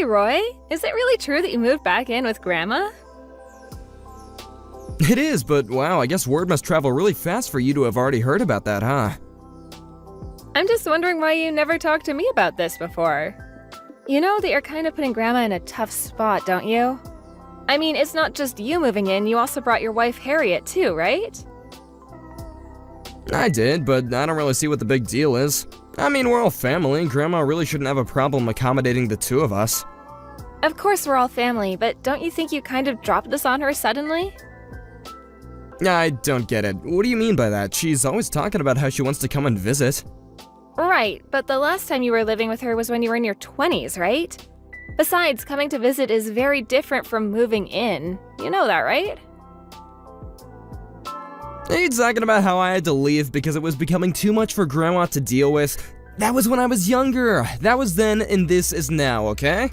Hey, Roy, is it really true that you moved back in with Grandma? It is, but wow, I guess word must travel really fast for you to have already heard about that, huh? I'm just wondering why you never talked to me about this before. You know that you're kind of putting Grandma in a tough spot, don't you? I mean, it's not just you moving in, you also brought your wife Harriet too, right? I did, but I don't really see what the big deal is. I mean, we're all family, Grandma really shouldn't have a problem accommodating the two of us. Of course we're all family, but don't you think you kind of dropped this on her suddenly? I don't get it. What do you mean by that? She's always talking about how she wants to come and visit. Right, but the last time you were living with her was when you were in your 20s, right? Besides, coming to visit is very different from moving in. You know that, right? Are you talking about how I had to leave because it was becoming too much for Grandma to deal with? That was when I was younger. That was then and this is now, okay?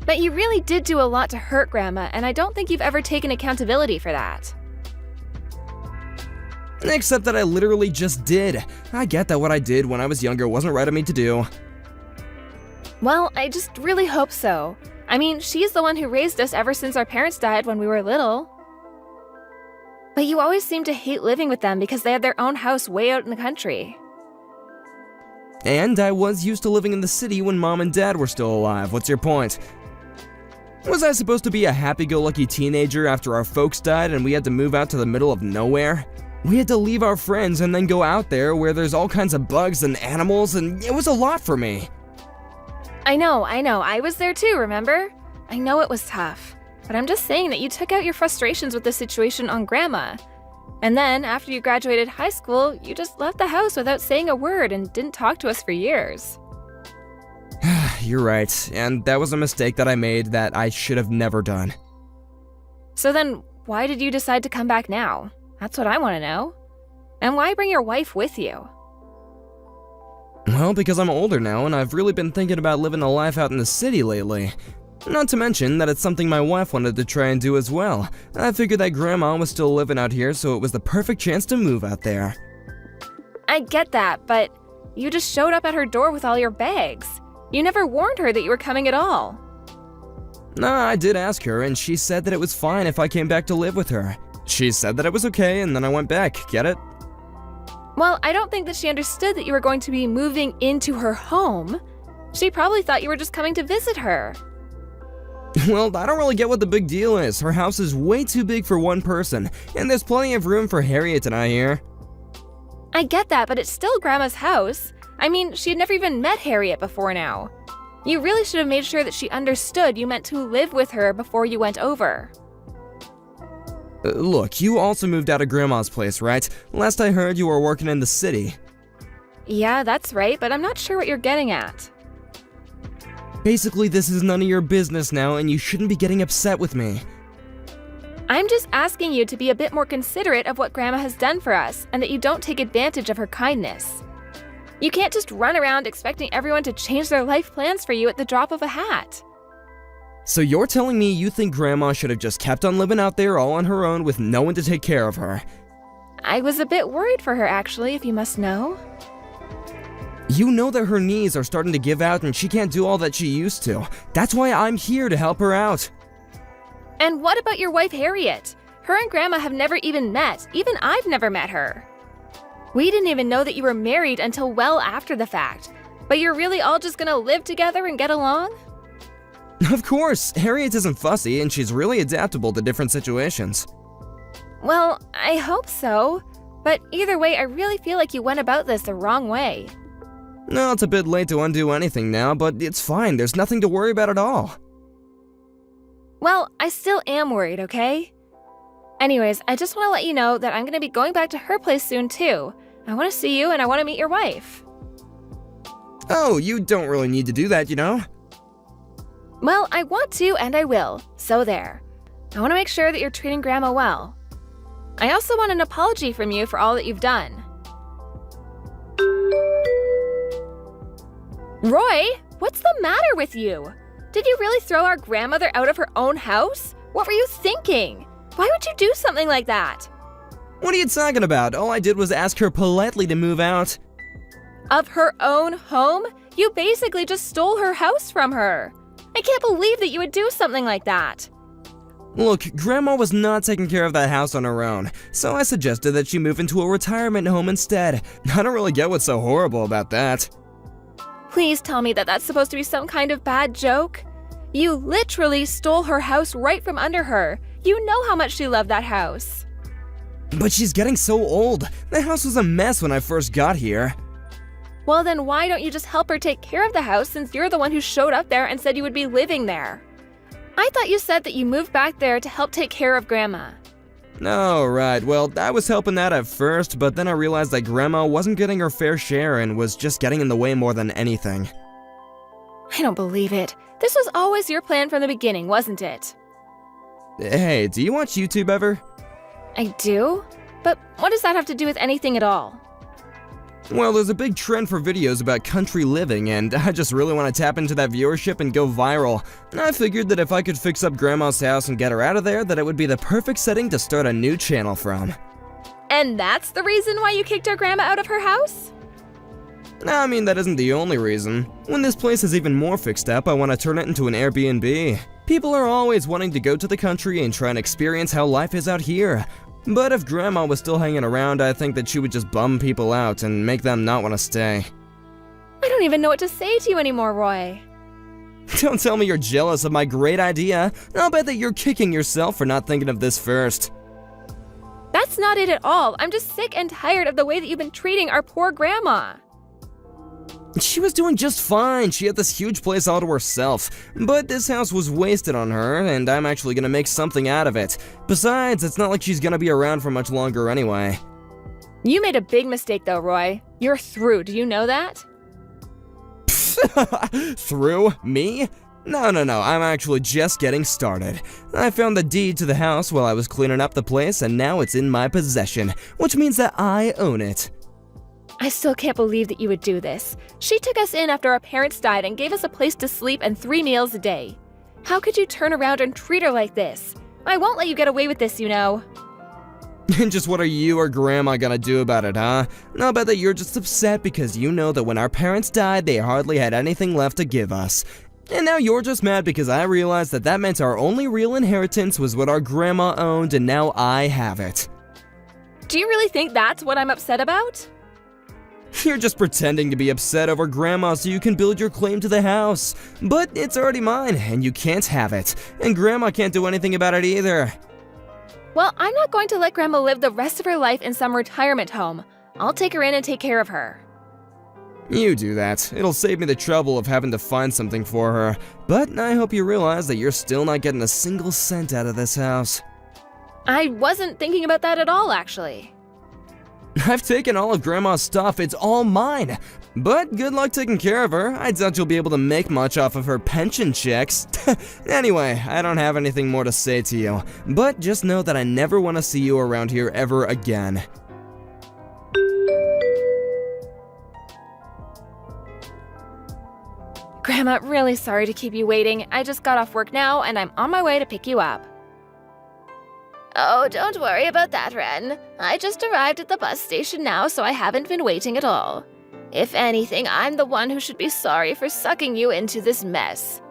But you really did do a lot to hurt Grandma, and I don't think you've ever taken accountability for that. Except that I literally just did. I get that what I did when I was younger wasn't right of me to do. Well, I just really hope so. I mean, she's the one who raised us ever since our parents died when we were little. But you always seem to hate living with them because they had their own house way out in the country. And I was used to living in the city when Mom and Dad were still alive. What's your point? Was I supposed to be a happy-go-lucky teenager after our folks died and we had to move out to the middle of nowhere? We had to leave our friends and then go out there where there's all kinds of bugs and animals, and it was a lot for me. I know. I was there too, remember? I know it was tough. But I'm just saying that you took out your frustrations with the situation on Grandma. And then, after you graduated high school, you just left the house without saying a word and didn't talk to us for years. You're right, and that was a mistake that I made that I should have never done. So then, why did you decide to come back now? That's what I want to know. And why bring your wife with you? Well, because I'm older now and I've really been thinking about living a life out in the city lately. Not to mention that it's something my wife wanted to try and do as well. I figured that Grandma was still living out here, so it was the perfect chance to move out there. I get that, but you just showed up at her door with all your bags. You never warned her that you were coming at all. Nah, I did ask her, and she said that it was fine if I came back to live with her. She said that it was okay, and then I went back, get it? Well, I don't think that she understood that you were going to be moving into her home. She probably thought you were just coming to visit her. Well, I don't really get what the big deal is. Her house is way too big for one person, and there's plenty of room for Harriet and I here. I get that, but it's still Grandma's house. I mean, she had never even met Harriet before now. You really should have made sure that she understood you meant to live with her before you went over. Look, you also moved out of Grandma's place, right? Last I heard, you were working in the city. Yeah, that's right, but I'm not sure what you're getting at. Basically, this is none of your business now, and you shouldn't be getting upset with me. I'm just asking you to be a bit more considerate of what Grandma has done for us, and that you don't take advantage of her kindness. You can't just run around expecting everyone to change their life plans for you at the drop of a hat. So you're telling me you think Grandma should have just kept on living out there all on her own with no one to take care of her? I was a bit worried for her, actually, if you must know. You know that her knees are starting to give out and she can't do all that she used to. That's why I'm here to help her out. And what about your wife, Harriet? Her and Grandma have never even met. Even I've never met her. We didn't even know that you were married until well after the fact. But you're really all just gonna live together and get along? Of course, Harriet isn't fussy and she's really adaptable to different situations. Well, I hope so. But either way, I really feel like you went about this the wrong way. No, it's a bit late to undo anything now, but it's fine. There's nothing to worry about at all. Well, I still am worried, okay? Anyways, I just want to let you know that I'm going to be going back to her place soon too. I want to see you and I want to meet your wife. Oh, you don't really need to do that, you know? Well, I want to and I will, so there. I want to make sure that you're treating Grandma well. I also want an apology from you for all that you've done. Roy, what's the matter with you? Did you really throw our grandmother out of her own house? What were you thinking? Why would you do something like that? What are you talking about? All I did was ask her politely to move out. Of her own home? You basically just stole her house from her. I can't believe that you would do something like that. Look, Grandma was not taking care of that house on her own, so I suggested that she move into a retirement home instead. I don't really get what's so horrible about that. Please tell me that that's supposed to be some kind of bad joke. You literally stole her house right from under her. You know how much she loved that house. But she's getting so old. The house was a mess when I first got here. Well, then why don't you just help her take care of the house since you're the one who showed up there and said you would be living there? I thought you said that you moved back there to help take care of Grandma. Oh, right. Well, I was helping that at first, but then I realized that Grandma wasn't getting her fair share and was just getting in the way more than anything. I don't believe it. This was always your plan from the beginning, wasn't it? Hey, do you watch YouTube ever? I do? But what does that have to do with anything at all? Well, there's a big trend for videos about country living, and I just really want to tap into that viewership and go viral. I figured that if I could fix up Grandma's house and get her out of there, that it would be the perfect setting to start a new channel from. And that's the reason why you kicked our Grandma out of her house? I mean, that isn't the only reason. When this place is even more fixed up, I want to turn it into an Airbnb. People are always wanting to go to the country and try and experience how life is out here. But if Grandma was still hanging around, I think that she would just bum people out and make them not want to stay. I don't even know what to say to you anymore, Roy. Don't tell me you're jealous of my great idea. I'll bet that you're kicking yourself for not thinking of this first. That's not it at all. I'm just sick and tired of the way that you've been treating our poor Grandma. She was doing just fine. She had this huge place all to herself. But this house was wasted on her, and I'm actually gonna make something out of it. Besides, it's not like she's gonna be around for much longer anyway. You made a big mistake though, Roy. You're through, do you know that? Through? Me? No, I'm actually just getting started. I found the deed to the house while I was cleaning up the place, and now it's in my possession, which means that I own it. I still can't believe that you would do this. She took us in after our parents died and gave us a place to sleep and 3 meals a day. How could you turn around and treat her like this? I won't let you get away with this, you know. And just what are you or Grandma gonna do about it, huh? I'll bet that you're just upset because you know that when our parents died, they hardly had anything left to give us. And now you're just mad because I realized that that meant our only real inheritance was what our Grandma owned, and now I have it. Do you really think that's what I'm upset about? You're just pretending to be upset over Grandma so you can build your claim to the house. But it's already mine, and you can't have it. And Grandma can't do anything about it either. Well, I'm not going to let Grandma live the rest of her life in some retirement home. I'll take her in and take care of her. You do that. It'll save me the trouble of having to find something for her. But I hope you realize that you're still not getting a single cent out of this house. I wasn't thinking about that at all, actually. I've taken all of Grandma's stuff, it's all mine. But good luck taking care of her. I doubt you'll be able to make much off of her pension checks. Anyway, I don't have anything more to say to you. But just know that I never want to see you around here ever again. Grandma, really sorry to keep you waiting. I just got off work now, and I'm on my way to pick you up. Oh, don't worry about that, Ren. I just arrived at the bus station now, so I haven't been waiting at all. If anything, I'm the one who should be sorry for sucking you into this mess.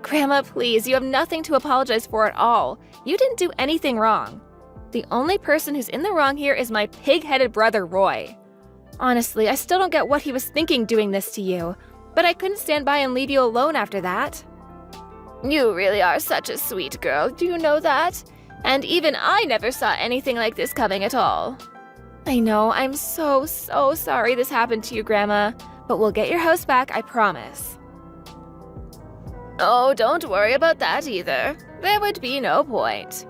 Grandma, please, you have nothing to apologize for at all. You didn't do anything wrong. The only person who's in the wrong here is my pig-headed brother, Roy. Honestly, I still don't get what he was thinking doing this to you, but I couldn't stand by and leave you alone after that. You really are such a sweet girl, do you know that? And even I never saw anything like this coming at all. I know, I'm so sorry this happened to you, Grandma, but we'll get your house back, I promise. Oh, don't worry about that either. There would be no point.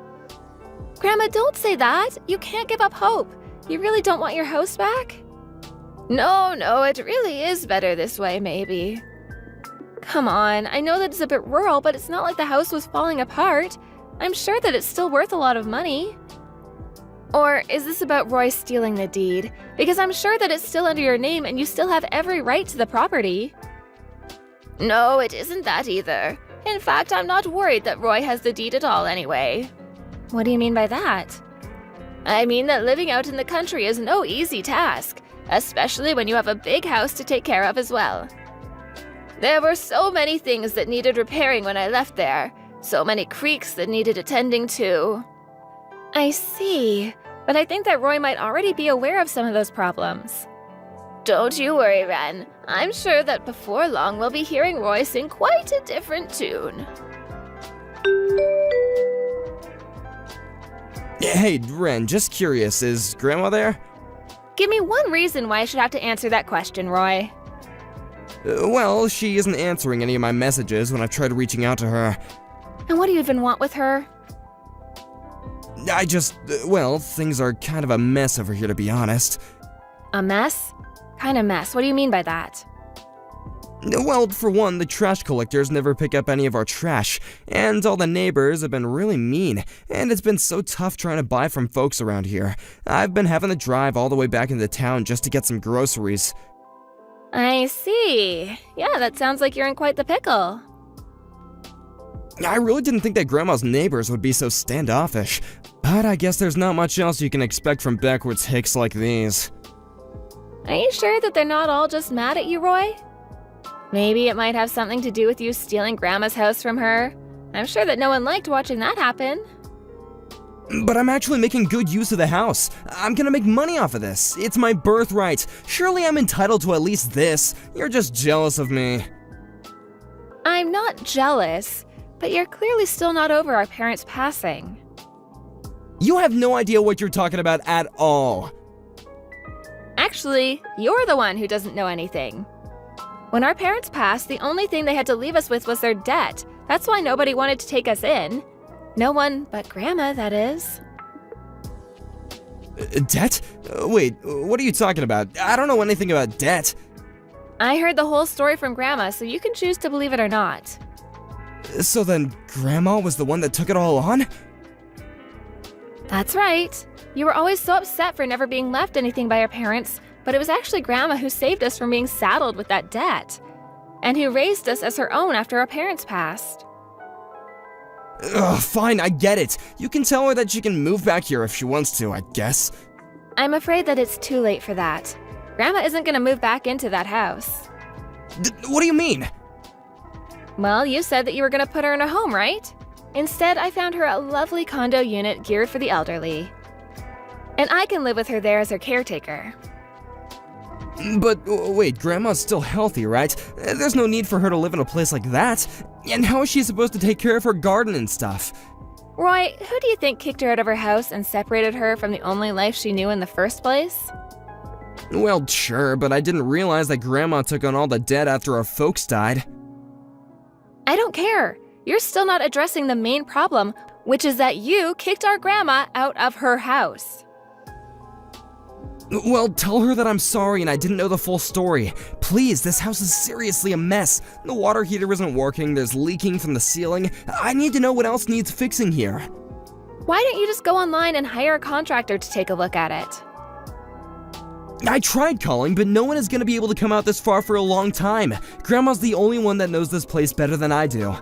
Grandma, don't say that. You can't give up hope. You really don't want your house back? No, it really is better this way, maybe. Come on, I know that it's a bit rural, but it's not like the house was falling apart. I'm sure that it's still worth a lot of money. Or is this about Roy stealing the deed? Because I'm sure that it's still under your name and you still have every right to the property. No, it isn't that either. In fact, I'm not worried that Roy has the deed at all anyway. What do you mean by that? I mean that living out in the country is no easy task, especially when you have a big house to take care of as well. There were so many things that needed repairing when I left there. So many creeks that needed attending to. I see, but I think that Roy might already be aware of some of those problems. Don't you worry, Ren. I'm sure that before long we'll be hearing Roy sing quite a different tune. Hey, Ren, just curious, is Grandma there? Give me one reason why I should have to answer that question, Roy. Well, she isn't answering any of my messages when I tried reaching out to her. And what do you even want with her? Well, things are kind of a mess over here, to be honest. A mess? Kind of mess. What do you mean by that? Well, for one, the trash collectors never pick up any of our trash, and all the neighbors have been really mean, and it's been so tough trying to buy from folks around here. I've been having to drive all the way back into town just to get some groceries. I see. Yeah, that sounds like you're in quite the pickle. I really didn't think that Grandma's neighbors would be so standoffish, but I guess there's not much else you can expect from backwards hicks like these. Are you sure that they're not all just mad at you, Roy? Maybe it might have something to do with you stealing Grandma's house from her. I'm sure that no one liked watching that happen. But I'm actually making good use of the house. I'm gonna make money off of this. It's my birthright. Surely I'm entitled to at least this. You're just jealous of me. I'm not jealous, but you're clearly still not over our parents' passing. You have no idea what you're talking about at all. Actually, you're the one who doesn't know anything. When our parents passed, the only thing they had to leave us with was their debt. That's why nobody wanted to take us in. No one but Grandma, that is. Debt? Wait, what are you talking about? I don't know anything about debt. I heard the whole story from Grandma, so you can choose to believe it or not. So then, Grandma was the one that took it all on? That's right. You were always so upset for never being left anything by our parents, but it was actually Grandma who saved us from being saddled with that debt, and who raised us as her own after our parents passed. Ugh, fine, I get it. You can tell her that she can move back here if she wants to, I guess. I'm afraid that it's too late for that. Grandma isn't gonna move back into that house. What do you mean? Well, you said that you were gonna put her in a home, right? Instead, I found her a lovely condo unit geared for the elderly. And I can live with her there as her caretaker. But wait, Grandma's still healthy, right? There's no need for her to live in a place like that. And how is she supposed to take care of her garden and stuff? Roy, who do you think kicked her out of her house and separated her from the only life she knew in the first place? Well, sure, but I didn't realize that Grandma took on all the debt after our folks died. I don't care. You're still not addressing the main problem, which is that you kicked our Grandma out of her house. Well, tell her that I'm sorry and I didn't know the full story. Please, this house is seriously a mess. The water heater isn't working, there's leaking from the ceiling. I need to know what else needs fixing here. Why don't you just go online and hire a contractor to take a look at it? I tried calling, but no one is going to be able to come out this far for a long time. Grandma's the only one that knows this place better than I do.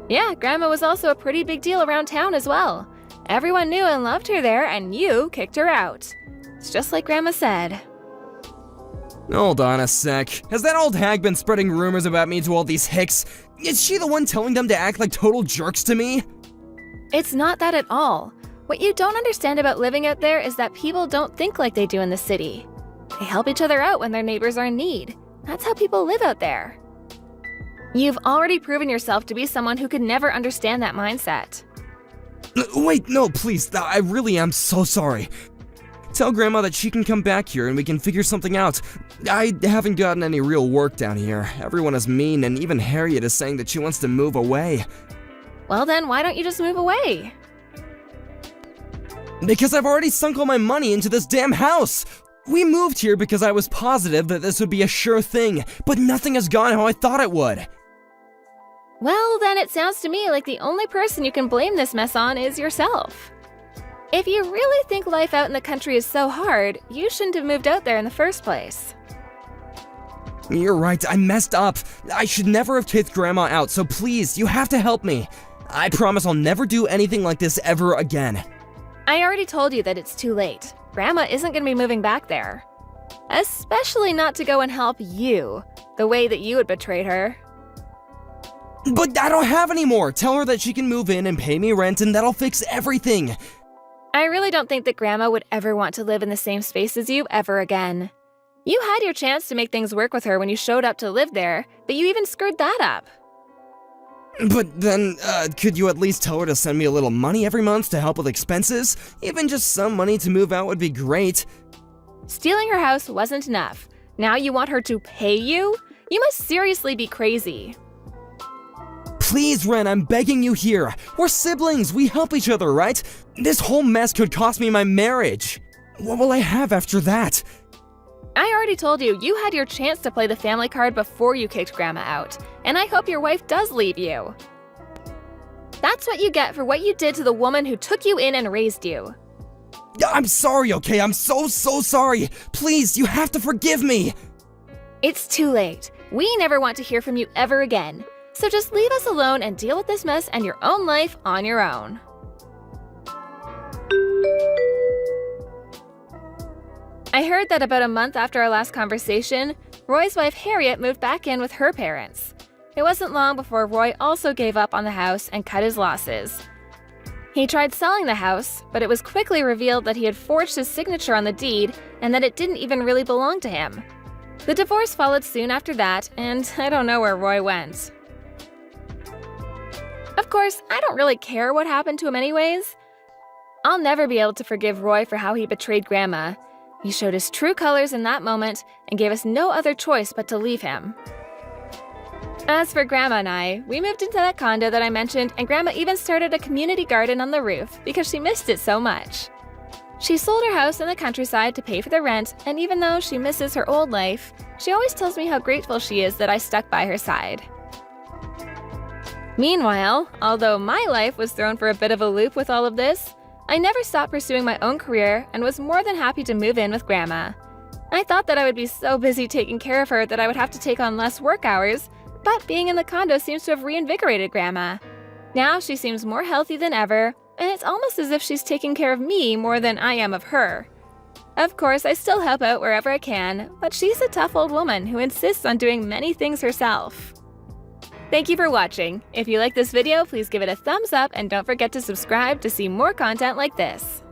Yeah, Grandma was also a pretty big deal around town as well. Everyone knew and loved her there, and you kicked her out. It's just like Grandma said. Hold on a sec. Has that old hag been spreading rumors about me to all these hicks? Is she the one telling them to act like total jerks to me? It's not that at all. What you don't understand about living out there is that people don't think like they do in the city. They help each other out when their neighbors are in need. That's how people live out there. You've already proven yourself to be someone who could never understand that mindset. Wait, no, please. I really am so sorry. Tell Grandma that she can come back here and we can figure something out. I haven't gotten any real work down here. Everyone is mean, and even Harriet is saying that she wants to move away. Well then, why don't you just move away? Because I've already sunk all my money into this damn house! We moved here because I was positive that this would be a sure thing, but nothing has gone how I thought it would. Well, then it sounds to me like the only person you can blame this mess on is yourself. If you really think life out in the country is so hard, you shouldn't have moved out there in the first place. You're right, I messed up. I should never have kicked Grandma out, so please, you have to help me. I promise I'll never do anything like this ever again. I already told you that it's too late. Grandma isn't going to be moving back there. Especially not to go and help you. the way that you had betrayed her. But I don't have any more! Tell her that she can move in and pay me rent and that'll fix everything! I really don't think that Grandma would ever want to live in the same space as you ever again. You had your chance to make things work with her when you showed up to live there, but you even screwed that up. But then, could you at least tell her to send me a little money every month to help with expenses? Even just some money to move out would be great. Stealing her house wasn't enough. Now you want her to pay you? You must seriously be crazy. Please, Ren, I'm begging you here. We're siblings, we help each other, right? This whole mess could cost me my marriage. What will I have after that? I already told you, you had your chance to play the family card before you kicked Grandma out, and I hope your wife does leave you. That's what you get for what you did to the woman who took you in and raised you. I'm sorry, okay? I'm so sorry. Please, you have to forgive me. It's too late. We never want to hear from you ever again. So just leave us alone and deal with this mess and your own life on your own. I heard that about a month after our last conversation, Roy's wife Harriet moved back in with her parents. It wasn't long before Roy also gave up on the house and cut his losses. He tried selling the house, but it was quickly revealed that he had forged his signature on the deed and that it didn't even really belong to him. The divorce followed soon after that, and I don't know where Roy went. Of course, I don't really care what happened to him anyways. I'll never be able to forgive Roy for how he betrayed Grandma. He showed his true colors in that moment and gave us no other choice but to leave him. As for Grandma and I, we moved into that condo that I mentioned, and Grandma even started a community garden on the roof because she missed it so much. She sold her house in the countryside to pay for the rent, and even though she misses her old life, she always tells me how grateful she is that I stuck by her side. Meanwhile, although my life was thrown for a bit of a loop with all of this, I never stopped pursuing my own career and was more than happy to move in with Grandma. I thought that I would be so busy taking care of her that I would have to take on less work hours, but being in the condo seems to have reinvigorated Grandma. Now she seems more healthy than ever, and it's almost as if she's taking care of me more than I am of her. Of course, I still help out wherever I can, but she's a tough old woman who insists on doing many things herself. Thank you for watching. If you like this video, please give it a thumbs up and don't forget to subscribe to see more content like this.